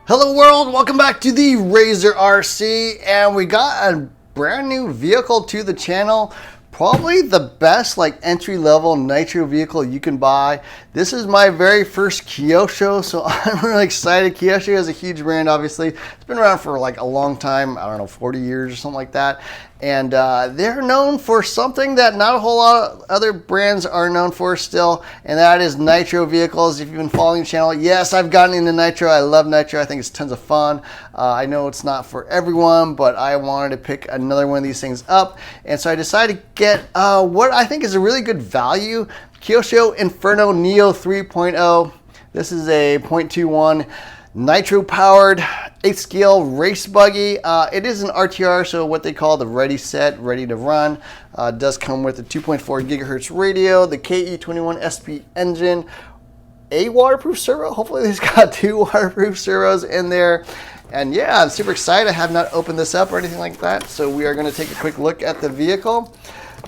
Hello world, welcome back to the Razor RC, and we got a brand new vehicle to the channel. Probably the best entry-level nitro vehicle you can buy. This is my very first Kyosho, so I'm really excited. Kyosho is a huge brand, obviously. It's been around for a long time, I don't know, 40 years or something like that. And they're known for something that not a whole lot of other brands are known for still, and that is nitro vehicles. If you've been following the channel, yes, I've gotten into nitro. I love nitro. I think it's tons of fun. I know it's not for everyone, but I wanted to pick another one of these things up, and so I decided to get what I think is a really good value, Kyosho Inferno Neo 3.0. This is a 0.21 nitro powered 8-scale race buggy. It is an RTR, so what they call the ready set, ready to run. It does come with a 2.4 gigahertz radio, the KE21 SP engine, a waterproof servo. Hopefully they've got 2 waterproof servos in there. And yeah, I'm super excited. I have not opened this up or anything like that, so we are going to take a quick look at the vehicle.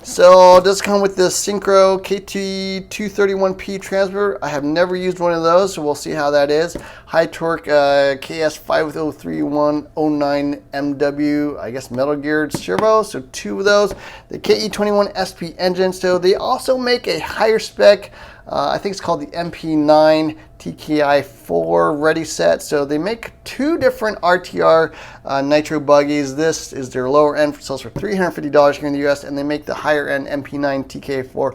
So it does come with this Synchro KT231P transmitter. I have never used one of those, so we'll see how that is. High torque KS503109MW, I guess metal geared servo, so 2 of those. The KE21 SP engine, so they also make a higher spec, I think it's called the MP9 TKI4 ready set. So they make 2 different RTR nitro buggies. This is their lower end, sells for $350 here in the US, and they make the higher end MP9 TKI4 for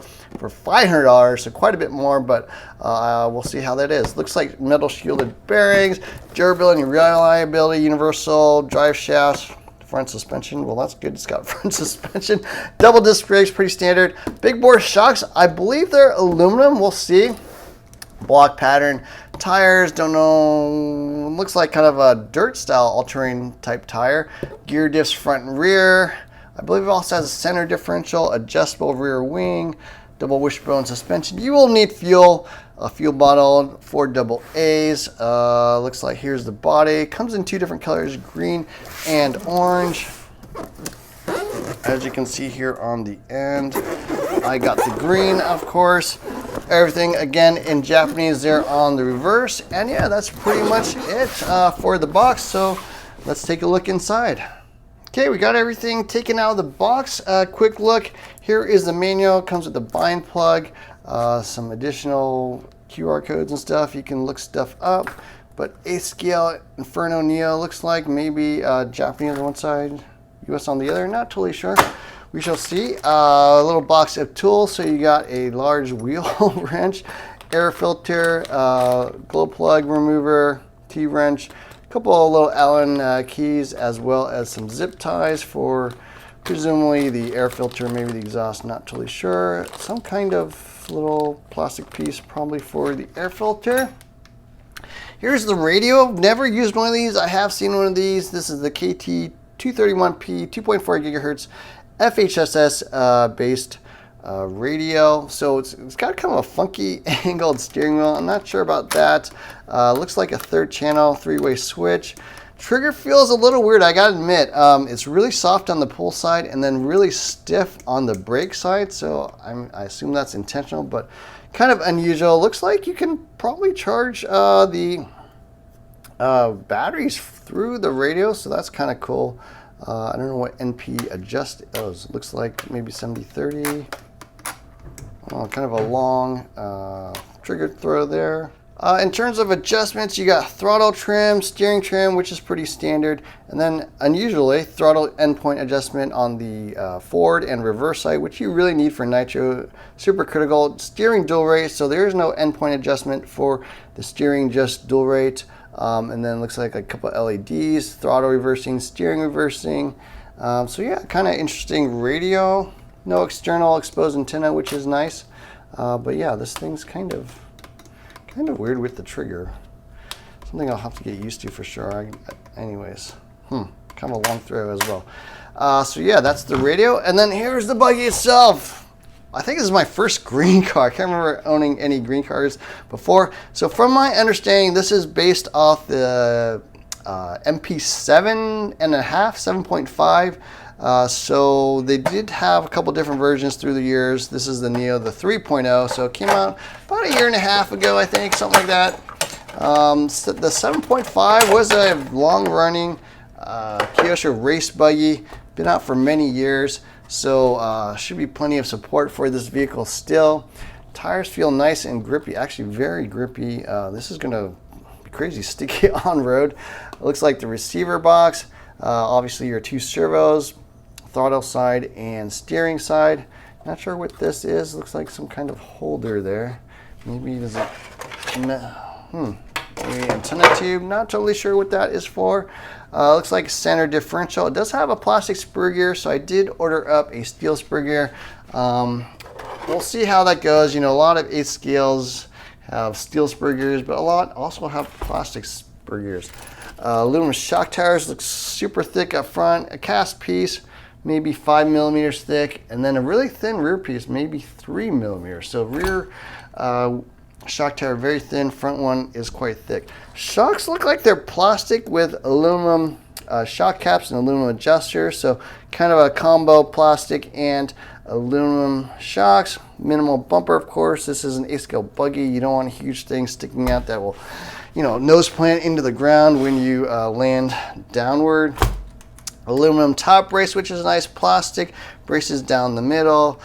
$500, so quite a bit more, but we'll see how that is. Looks like metal shielded bearings, durability, reliability, universal drive shafts, front suspension. Well, that's good. It's got front suspension. Double disc brakes, pretty standard. Big bore shocks. I believe they're aluminum. We'll see. Block pattern. Tires, don't know. Looks like kind of a dirt style all-terrain type tire. Gear diffs front and rear. I believe it also has a center differential, adjustable rear wing, double wishbone suspension. You will need fuel. A fuel bottle, 4 double A's. Looks like here's the body. Comes in 2 different colors, green and orange. As you can see here on the end, I got the green, of course. Everything again in Japanese there on the reverse. And yeah, that's pretty much it for the box. So let's take a look inside. Okay, we got everything taken out of the box. Quick look. Here is the manual. Comes with the bind plug. Some additional QR codes and stuff. You can look stuff up. But 8th scale Inferno Neo looks like, maybe Japanese on one side, US on the other. Not totally sure. We shall see. A little box of tools. So you got a large wheel wrench, air filter, glow plug remover, T-wrench, a couple of little Allen keys, as well as some zip ties for presumably the air filter, maybe the exhaust, not totally sure. Some kind of little plastic piece probably for the air filter. Here's the radio. Never used one of these. I have seen one of these. This is the KT231P 2.4 gigahertz FHSS based radio. So it's got kind of a funky angled steering wheel. I'm not sure about that. Looks like a 3rd channel 3-way switch. Trigger feels a little weird, I gotta admit. It's really soft on the pull side and then really stiff on the brake side, so I assume that's intentional, but kind of unusual. Looks like you can probably charge the batteries through the radio, so that's kind of cool. I don't know what NP adjust is. Looks like maybe 70-30. Kind of a long trigger throw there. In terms of adjustments, you got throttle trim, steering trim, which is pretty standard, and then unusually throttle endpoint adjustment on the forward and reverse side, which you really need for nitro. Super critical. Steering dual rate, so there is no endpoint adjustment for the steering, just dual rate. And then looks like a couple of LEDs, throttle reversing, steering reversing. So yeah, kind of interesting radio. No external exposed antenna, which is nice. But yeah, this thing's kind of weird with the trigger. Something I'll have to get used to for sure. Anyways, kind of a long throw as well. So yeah, that's the radio. And then here's the buggy itself. I think this is my first green car. I can't remember owning any green cars before. So from my understanding, this is based off the MP7.5, 7.5. So they did have a couple different versions through the years. This is the Neo, the 3.0. So it came out about a year and a half ago, I think, something like that. The 7.5 was a long-running Kyosho race buggy, been out for many years, so should be plenty of support for this vehicle still. Tires feel nice and grippy, actually very grippy. This is going to be crazy sticky on road. It looks like the receiver box, obviously your 2 servos, throttle side and steering side. Not sure what this is. Looks like some kind of holder there. Maybe does it? Maybe antenna tube. Not totally sure what that is for. Looks like center differential. It does have a plastic spur gear, so I did order up a steel spur gear. We'll see how that goes. You know, a lot of 8 scales have steel spur gears, but a lot also have plastic spur gears. Aluminum shock tires look super thick up front. A cast piece, maybe 5 millimeters thick, and then a really thin rear piece, maybe 3 millimeters. So rear shock tire very thin, front one is quite thick. Shocks look like they're plastic with aluminum shock caps and aluminum adjusters, so kind of a combo plastic and aluminum shocks. Minimal bumper, of course. This is an 8-scale buggy. You don't want a huge thing sticking out that will, you know, nose plant into the ground when you land downward. Aluminum top brace, which is nice. Plastic braces down the middle.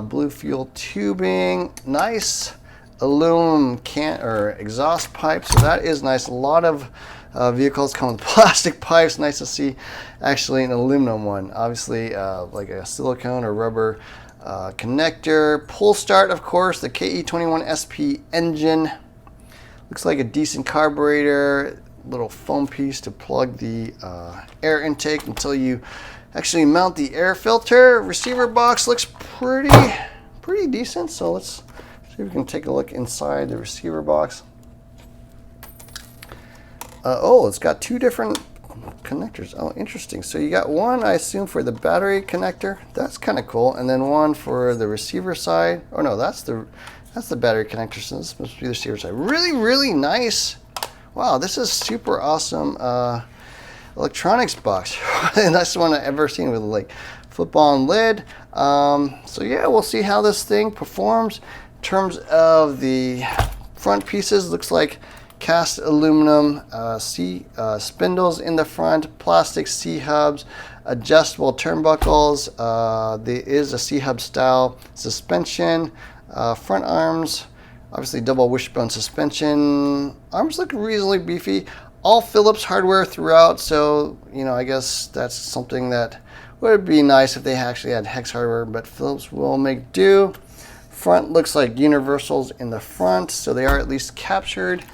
Blue fuel tubing. Nice aluminum exhaust pipes, so that is nice. A lot of vehicles come with plastic pipes. Nice to see actually an aluminum one. Obviously like a silicone or rubber connector. Pull start, of course, the KE21 SP engine. Looks like a decent carburetor. Little foam piece to plug the air intake until you actually mount the air filter. Receiver box looks pretty decent, so let's see if we can take a look inside the receiver box. Oh, it's got 2 different connectors. Oh, interesting. So you got one, I assume, for the battery connector. That's kind of cool. And then one for the receiver side. Oh no, that's the battery connector. So this must be the receiver side. Really nice. Wow, this is super awesome electronics box. That's the one I've ever seen with like flip-on lid. So yeah, we'll see how this thing performs. In terms of the front pieces, looks like cast aluminum spindles in the front, plastic C-hubs, adjustable turnbuckles. There is a C-hub style suspension, front arms, obviously double wishbone suspension. Arms look reasonably beefy. All Phillips hardware throughout, so you know, I guess that's something that would be nice if they actually had hex hardware, but Phillips will make do. Front looks like universals in the front, so they are at least captured.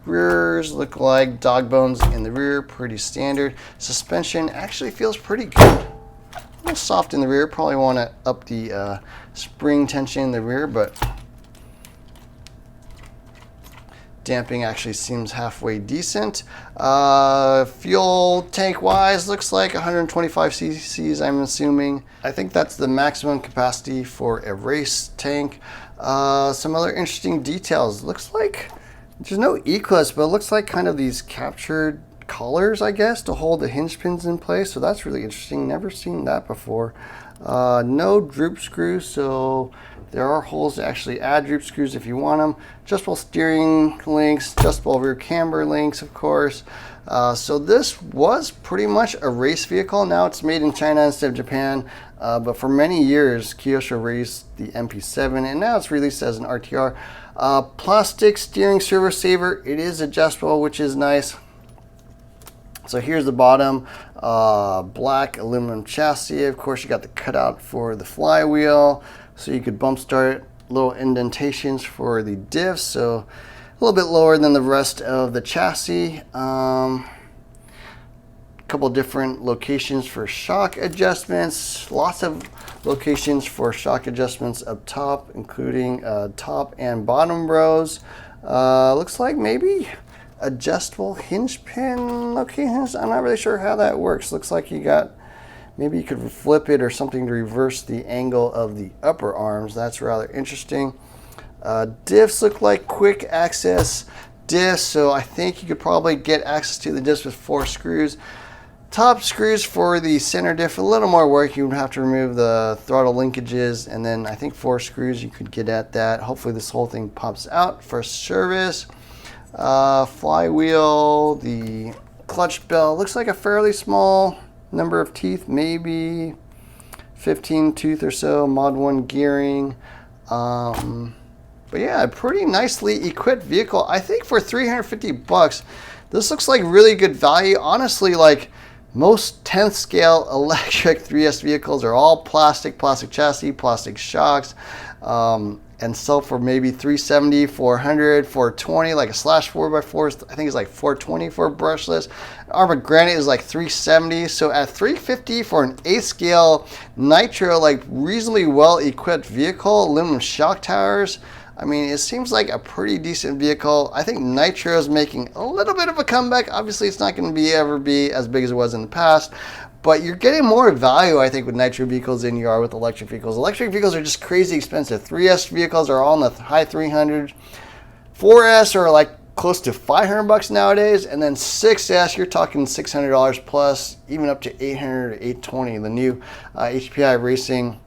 Rears look like dog bones in the rear, pretty standard. Suspension actually feels pretty good. A little soft in the rear, probably want to up the spring tension in the rear, but damping actually seems halfway decent. Fuel tank wise, looks like 125 cc's, I'm assuming. I think that's the maximum capacity for a race tank. Some other interesting details. Looks like there's no E-clutch, but it looks like kind of these captured collars, I guess, to hold the hinge pins in place. So that's really interesting. Never seen that before. No droop screws, so there are holes to actually add droop screws if you want them. Adjustable steering links, adjustable rear camber links, of course. So this was pretty much a race vehicle. Now it's made in China instead of Japan. But for many years, Kyosho raced the MP7, and now it's released as an RTR. Plastic steering servo saver. It is adjustable, which is nice. So here's the bottom, black aluminum chassis. Of course, you got the cutout for the flywheel, so you could bump start. Little indentations for the diffs, so a little bit lower than the rest of the chassis. Couple different locations for shock adjustments. Lots of locations for shock adjustments up top, including top and bottom rows. Looks like maybe adjustable hinge pin locations. I'm not really sure how that works. Looks like you got, maybe you could flip it or something to reverse the angle of the upper arms. That's rather interesting. Diffs look like quick access diffs, so I think you could probably get access to the diffs with 4 screws. Top screws for the center diff, a little more work. You would have to remove the throttle linkages, and then I think 4 screws you could get at that. Hopefully this whole thing pops out for service. Flywheel, the clutch bell, looks like a fairly small number of teeth, maybe 15 tooth or so, Mod 1 gearing. But yeah, a pretty nicely equipped vehicle. I think for 350 bucks, this looks like really good value. Honestly, like most 10th scale electric 3S vehicles are all plastic chassis, plastic shocks, and sell for maybe 370, 400, 420, like a slash 4x4, I think it's like 420 for a brushless. Armored Granite is like 370. So at 350 for an 8th scale Nitro, like reasonably well equipped vehicle, aluminum shock towers, I mean, it seems like a pretty decent vehicle. I think Nitro is making a little bit of a comeback. Obviously, it's not going to ever be as big as it was in the past, but you're getting more value, I think, with Nitro vehicles than you are with electric vehicles. Electric vehicles are just crazy expensive. 3S vehicles are all in the high 300s. 4S are like close to 500 bucks nowadays, and then 6S, you're talking $600 plus, even up to 800 or 820. The new HPI Racing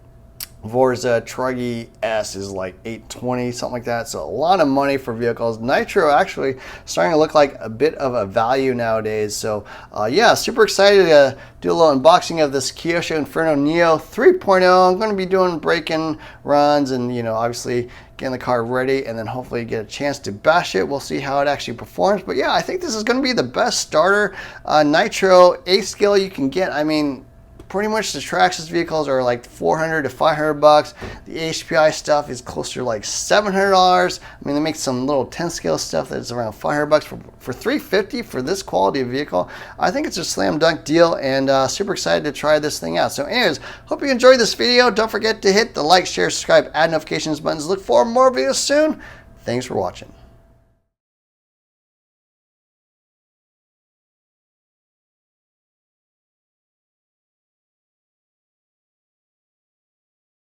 Forza Truggy S is like 820, something like that. So a lot of money for vehicles. Nitro actually starting to look like a bit of a value nowadays. So yeah, super excited to do a little unboxing of this Kyosho Inferno Neo 3.0. I'm going to be doing break-in runs and, you know, obviously getting the car ready and then hopefully get a chance to bash it. We'll see how it actually performs. But yeah, I think this is going to be the best starter Nitro 8th scale you can get. I mean, pretty much the Traxxas vehicles are like 400 to 500 bucks. The HPI stuff is closer to like $700. I mean, they make some little 10 scale stuff that's around 500 bucks for 350 for this quality of vehicle. I think it's a slam dunk deal, and super excited to try this thing out. So anyways, hope you enjoyed this video. Don't forget to hit the like, share, subscribe, add notifications buttons. Look for more videos soon. Thanks for watching.